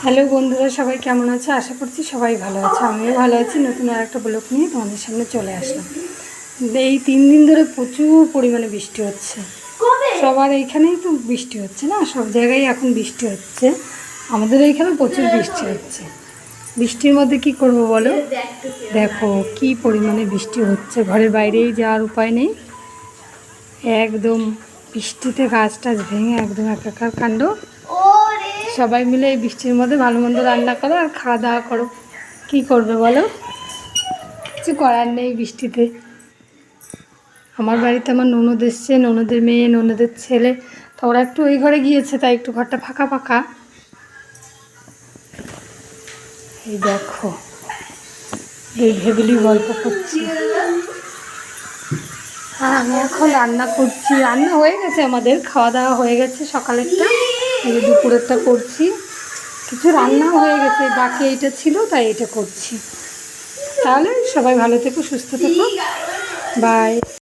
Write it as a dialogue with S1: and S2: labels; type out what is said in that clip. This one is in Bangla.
S1: হ্যালো বন্ধুরা, সবাই কেমন আছে? আশা করছি সবাই ভালো আছে। আমিও ভালো আছি। নতুন আর একটা ব্লগ নিয়ে তোমাদের সামনে চলে আসলাম। এই 3 দিন ধরে প্রচুর পরিমাণে বৃষ্টি হচ্ছে। সবার এইখানেই তো বৃষ্টি হচ্ছে না, সব জায়গায় এখন বৃষ্টি হচ্ছে। আমাদের এইখানে প্রচুর বৃষ্টি হচ্ছে। বৃষ্টির মধ্যে কি করব বলো? দেখো কি পরিমাণে বৃষ্টি হচ্ছে, ঘরের বাইরেই যাওয়ার উপায় নেই। একদম বৃষ্টিতে গাছ টাছ ভেঙে একদম একাকার কাণ্ড। সবাই মিলে এই বৃষ্টির মধ্যে ভালো মন্দ রান্না করো আর খাওয়া দাওয়া করো। কী করবে বলো? কিছু করার নেই বৃষ্টিতে। আমার বাড়িতে আমার ননদ এসছে, ননদের মেয়ে, ননদের ছেলে, তো ওরা একটু ওই ঘরে গিয়েছে, তাই একটু ঘরটা ফাঁকা ফাঁকা। এই দেখো, এই ভেবেলি গল্প করছি আর আমি এখন রান্না করছি। রান্না হয়ে গেছে, আমাদের খাওয়া দাওয়া হয়ে গেছে। সকালেরটা, এই দুপুরেরটা করছি। কিছু রান্না হয়ে গেছে, বাকি এইটা ছিল তাই এটা করছি। তাহলে সবাই ভালো থেকো, সুস্থ থেকো, বাই।